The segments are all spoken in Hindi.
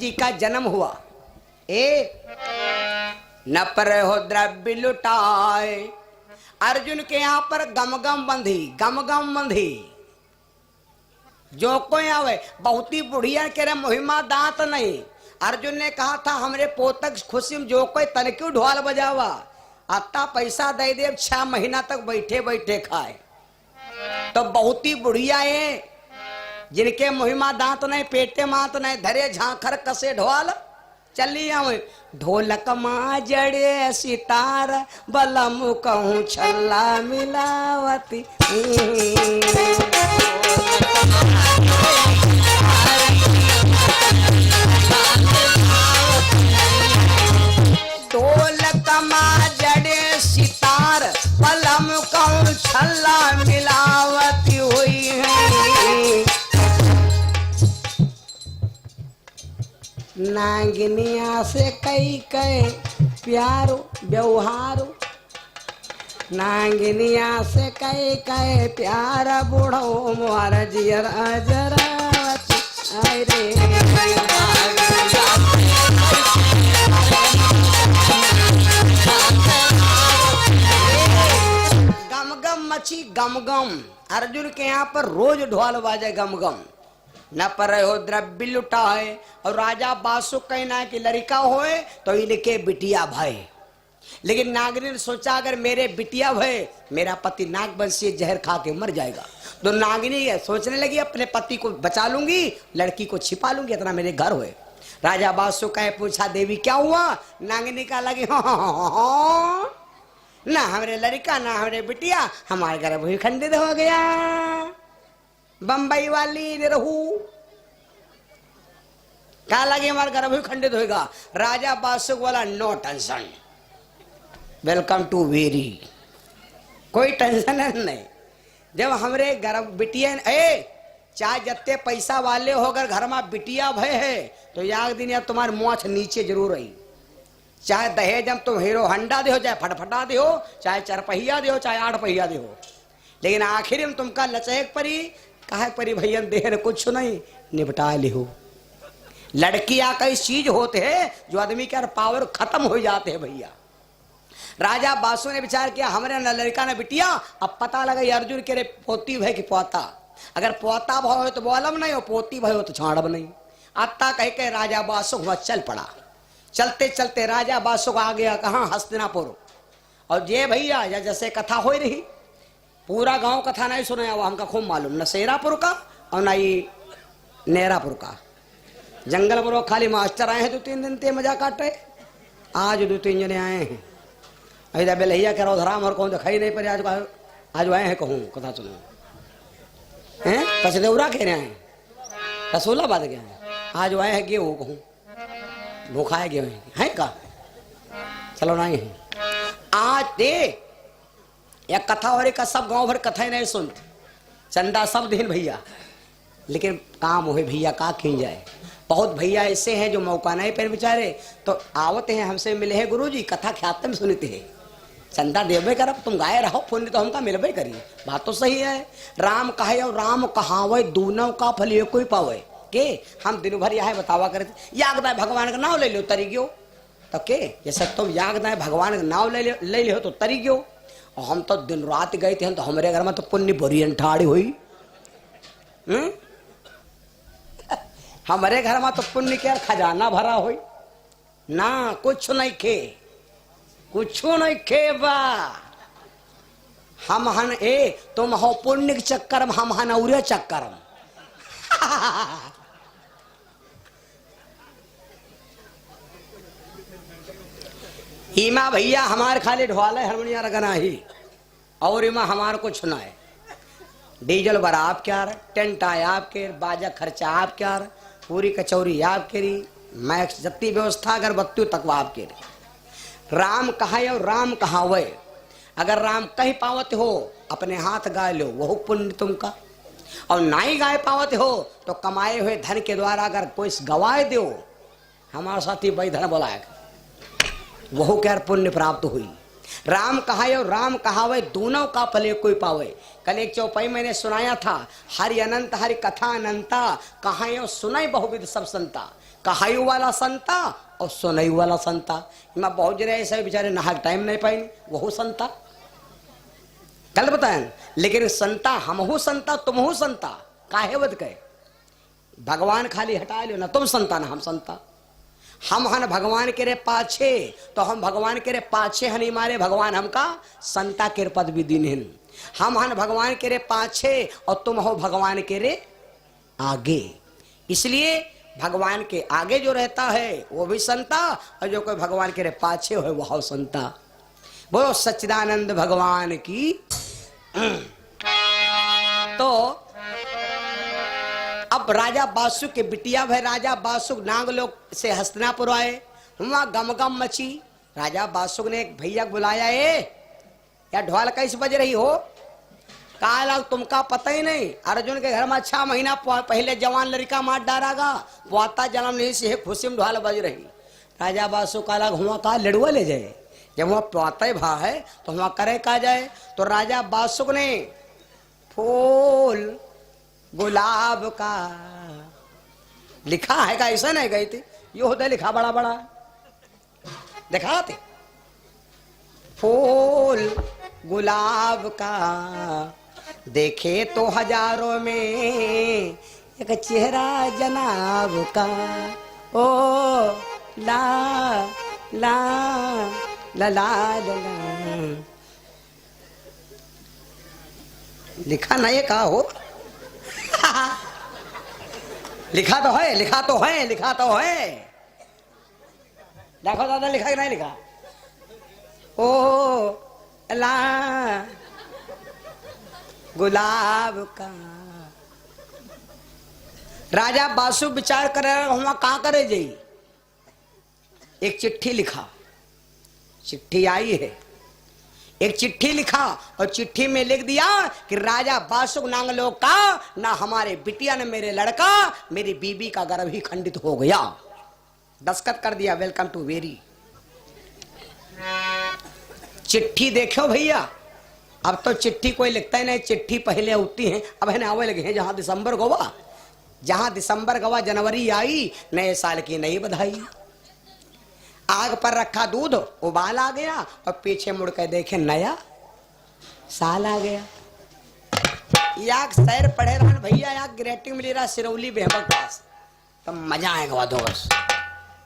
जी का जन्म हुआ। न पर हो द्रव्य लुटाए, अर्जुन के यहाँ पर गम गम बंधी, गम गम बंधी। जो कोई आवे बहुत ही बुढ़िया कह रहे मुहिमा दांत नहीं। अर्जुन ने कहा था हमरे पोतक खुशी में जो कोई तन क्यों ढोल बजावा, अत्ता पैसा दे दे 6 महीना तक बैठे बैठे खाए। तो बहुत ही बुढ़िया है जिनके मुहिमा दांत नहीं, पेटे मात नहीं, धरे झांखर कसे ढोल चली आवे। ढोलक माँ जड़े सितार, बलम कहूँ छल्ला मिलावती। ढोलक माँ जड़े सितार, बलम कहूँ छल्ला मिलावती हुई है। नागिनिया से कई कई प्यारो व्यवहारो, नागिनिया से कई कई प्यारा बूढ़ो मोर जियर अजरावती। अरे गम गम मची गम गम। अर्जुन के यहाँ पर रोज ढोल बाजे गम गम। न पर हो द्रव्य लुटाए, और राजा बासु कहना है कि लड़का होए तो इनके बिटिया भय। लेकिन नागिनी ने सोचा अगर मेरे बिटिया भय, मेरा पति नागवंशी जहर खा के मर जाएगा। तो नागिनी सोचने लगी अपने पति को बचा लूंगी, लड़की को छिपा लूंगी, इतना मेरे घर हुए। राजा बासु कहे पूछा देवी क्या हुआ? नागिनी का लगी ना हमारे लड़का ना हमारे बिटिया, हमारे घर वही खंडित हो गया। बंबई वाली निरहू क्या लगे हमारे घर भी खंडित होगा। राजा बासुक वाला नो टेंशन, वेलकम टू वेरी, कोई टेंशन नहीं। जब हमरे घर बिटिया चाहे जत्ते पैसा वाले हो अगर घर में बिटिया भय है तो याद दिन या तुम्हारे मुँह नीचे जरूर रही। चाहे दहेज हम तुम हीरो हंडा दे हो, चाहे फटफटा दे हो, चाहे 4 पहिया दे हो, चाहे 8 पहिया दे हो, लेकिन आखिर में तुमका लचक परी कहे परी भैया देर कुछ नहीं निपटा ले हो। लड़कियां कई चीज होते हैं जो आदमी के पावर खत्म हो जाते हैं भैया। राजा बासु ने विचार किया हमारे न लड़का न बिटिया, अब पता लगा अर्जुन के रे पोती भय की पोता। अगर पोता भाव हो तो बोलम नहीं, हो पोती भय हो तो छाड़ब नहीं। अत्ता कह के राजा बासु वहां चल पड़ा। चलते चलते राजा बासु आ गया कहाँ? हस्तिनापुर। और ये भैया जैसे कथा हो रही, पूरा गांव कथा नहीं सुना हुआ हमका खूब मालूम, न सेरापुर का और न ही नेरापुर का। जंगल पर खाली मास्टर आए हैं 2-3 दिन ते मजा काटे। आज 2-3 जने आए हैं। अरे बेलैया कह रहा धराम और कौन दिखाई नहीं पर आज आए हैं कहूँ कथा सुनो हैं। कसदेवरा कह रहे हैं, रसूलाबाद गए हैं, आज आए हैं गेहूँ कहूँ भूखाए गेहूँ है का। चलो नहीं है आज दे या कथा हो रही का सब गांव भर कथा ही नहीं सुनते, चंदा सब दिन भैया, लेकिन काम हो भैया का खींच जाए। बहुत भैया ऐसे हैं जो मौका नहीं पर बेचारे तो आवते हैं हमसे मिले हैं गुरुजी कथा ख्यात में सुनते हैं, चंदा देवे करब तुम गाए रहो पुण्य तो हमका मिलबे करिए। बात तो सही है। राम कहे और राम कहावे दूनों का फल ये कोई पावे के। हम दिन भर यह बतावा करे यागदाय भगवान का नाम ले लो तरी गयो तो के, जैसे तुम यागदाय भगवान का नाम ले लो तो तरी गयो। और हम तो दिन रात गए थे, हम तो हमारे घर में तो पुण्य भरी अंठाड़ी हुई। हमारे घर में तो पुण्य के खजाना भरा हुई ना, कुछ नहीं खे, कुछ नहीं खे बा। हम हन तुम हो पुण्य के चक्कर में, हम हन उरे चक्कर में। इमा भैया हमारे खाली ढोल है हारमोनिया रगना ही, और इमा हमारे कुछ ना है। डीजल भरा आप क्या रहे, टेंट आया आपके, बाजा खर्चा आप क्या रहे, पूरी कचौरी आपके रही, मैक्स जत्ती व्यवस्था अगर बत्ती तक आपके रही। राम कहा और राम कहावे, अगर राम कहीं पावत हो अपने हाथ गाय लो वह पुण्य तुमका, और ना ही गाय पावत हो तो कमाए हुए धन के द्वारा अगर कोई गवाए दो, हमारे साथी बैधन बोलाएगा वह क्या पुण्य प्राप्त हुई। राम कहाए और राम कहावे दोनों का फल कोई पावे। कल एक चौपाई मैंने सुनाया था, हरि अनंत हरि कथा अनंता, कहायो सुनाई बहुविध सब संता। कहाई वाला संता और सुनई वाला संता। मैं बहुत जने ऐसे बेचारे नहा टाइम नहीं पाई वो संता कल बताए, लेकिन संता हम हो संता तुम हो संता काहे बद कहे भगवान खाली हटा लो ना, तुम संता ना हम संता। हम हन भगवान के रे पाछे तो हम भगवान के रे पाछे हनी मारे भगवान हमका संता के पद भी दिन हिन। हम हन भगवान के रे पाछे और तुम हो भगवान के रे आगे। इसलिए भगवान के आगे जो रहता है वो भी संता और जो कोई भगवान के रे पाछे हो वह संता। बोलो सच्चिदानंद भगवान की। तो अब राजा बासुक के बिटिया भाई राजा बासुक नाग लोग से हस्तिनापुर आए, वहां गम गम मची। राजा बासुक ने एक भैया बुलाया, या ढोल कैसे बज रही हो? काला तुमका पता ही नहीं, अर्जुन के घर में 6 महीना पहले जवान लड़का मार डारागा, पोता जन्म नहीं से खुशी में ढोल बज रही। राजा बासुक काला हुआ कहा लड़ुआ ले जाए, जब वहां पोता भा है तो वहां करे कहा जाए। तो राजा बासुक ने फूल गुलाब का लिखा है, का ऐसा नहीं गई थी यो होता लिखा बड़ा बड़ा दिखाते, फूल गुलाब का देखे तो हजारों में एक चेहरा जनाब का। ओ ला ला ला ला ला लिखा नहीं कहा हो लिखा तो है, लिखा तो है, लिखा तो है। देखो दादा लिखा कि नहीं लिखा? ओ ला गुलाब का। राजा बासु विचार करे हम कहां करे जाई, एक चिट्ठी लिखा, चिट्ठी आई है, एक चिट्ठी लिखा और चिट्ठी में लिख दिया कि राजा बासुक नांगलोक का ना हमारे बिटिया ने मेरे लड़का मेरी बीबी का गर्भ ही खंडित हो गया। दस्तखत कर दिया, वेलकम टू वेरी। चिट्ठी देखो भैया, अब तो चिट्ठी कोई लिखता ही नहीं, चिट्ठी पहले होती है, अब है आवे लगे हैं। जहां दिसंबर गवा, जहां दिसंबर गवा जनवरी आई, नए साल की नई बधाई। आग पर रखा दूध उबाल आ गया और पीछे मुड़ कर देखे नया साल आ गया। याक सैर पढ़े रहन भैया, याक ग्रेटिंग मिली रहा सिरौली बेहबर पास, तो मजा आएगा दोस्त।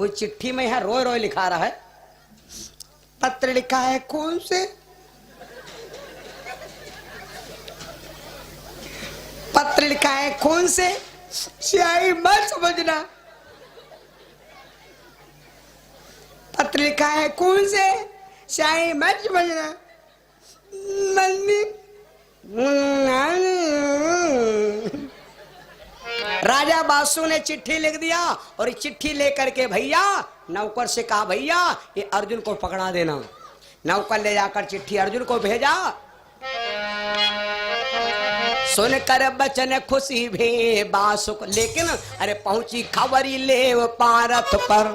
वो चिट्ठी में है रोय रोय लिखा रहा है, पत्र लिखा है कौन से, पत्र लिखा है कौन से, स्याही मत समझना। पत्र लिखा है कौन से, स्याही मत समझना। राजा बासु ने चिट्ठी लिख दिया और ये चिट्ठी लेकर के भैया नौकर से कहा भैया ये अर्जुन को पकड़ा देना। नौकर ले जाकर चिट्ठी अर्जुन को भेजा। सुनकर बचन खुशी भे बासुक, लेकिन अरे पहुंची खबरी ले पारथ पर,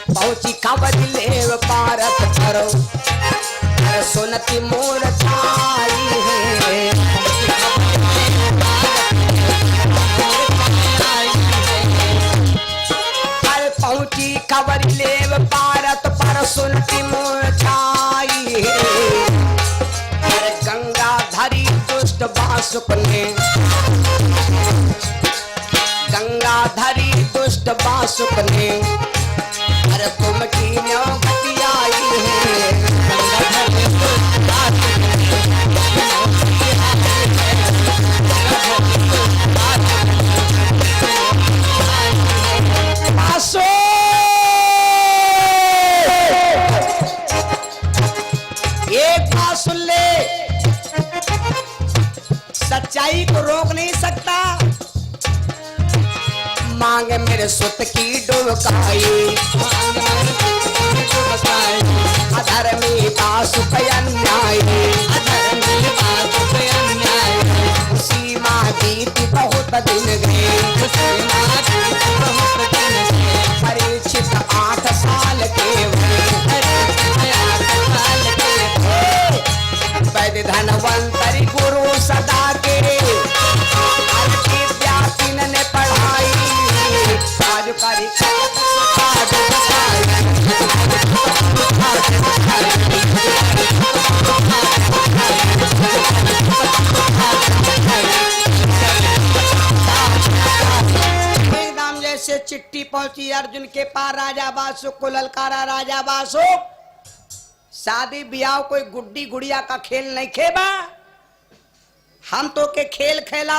पहुंची खबरी ले पारथ पर, अरे सुनती मोर छाई है, अरे पहुंची खबरी ले पारथ पर, सुनती मोर छाई है। गंगाधरी दुष्ट बासुक ने, गंगाधरी दुष्ट बासुक ने, अरे तुम की नौबती आई है। एक बात सुन ले, सच्चाई को रोक नहीं सकता। मांग मेरे सुत की डुबकाई, अधर्मी बासुक अन्याय, अधर्मी बासुक अन्याय। सीमा बीती बहुत दिन गए, परीक्षित 8 साल के वैद्य धनवंतरी गुरु सदा के, विद्या 3 ने पढ़ा जैसे चिट्ठी पहुंची अर्जुन के पास, राजा बासुक को ललकारा, राजा बासुक शादी ब्याह कोई गुड्डी गुड़िया का खेल नहीं खेबा, हम तो के खेल खेला।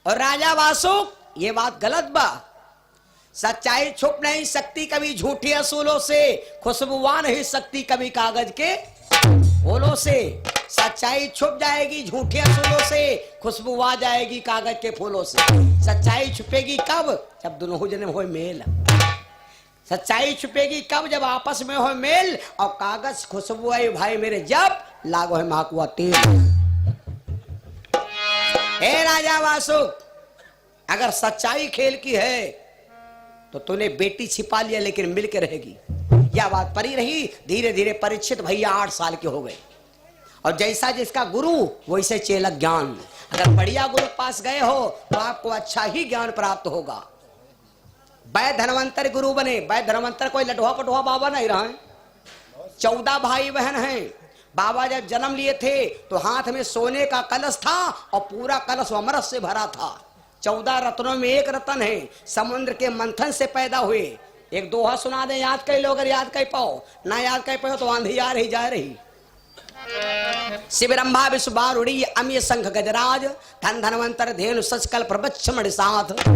और राजा वासुक ये बात गलत बा, सच्चाई छुप नहीं सकती कभी झूठे असूलों से, खुशबुआ नहीं सकती कभी कागज के फूलों से। सच्चाई छुप जाएगी झूठे असूलों से, खुशबू आ जाएगी कागज के फूलों से। सच्चाई छुपेगी कब? जब दोनों जने हो मेल। सच्चाई छुपेगी कब? जब आपस में हो मेल और कागज खुशबू आई भाई मेरे, जब लागो है महकुआ तेल। हे राजा वासुक, अगर सच्चाई खेल की है तो तूने बेटी छिपा लिया लेकिन मिल के रहेगी। यह बात परी रही। धीरे धीरे परीक्षित भैया 8 साल के हो गए और जैसा जिसका गुरु वैसे चेला ज्ञान। अगर बढ़िया गुरु पास गए हो तो आपको अच्छा ही ज्ञान प्राप्त होगा। वै धनवंतर गुरु बने। वै धनवंतर कोई लटुआ पटुआ बाबा नहीं रहा है। 14 भाई बहन हैं। बाबा जब जन्म लिए थे तो हाथ में सोने का कलश था और पूरा कलश अमृत से भरा था। 14 रत्नों में एक रत्न है, समुद्र के मंथन से पैदा हुए। एक दोहा सुना दे, याद कर लो। अगर याद कर पाओ, ना याद कर पाओ तो आंधी आ रही जा रही। शिवरंभा विश्वबारुड़ी अम्य शंख गजराज, धन धनवंतर धेनु सचकल प्रबच्छ मणि साथ।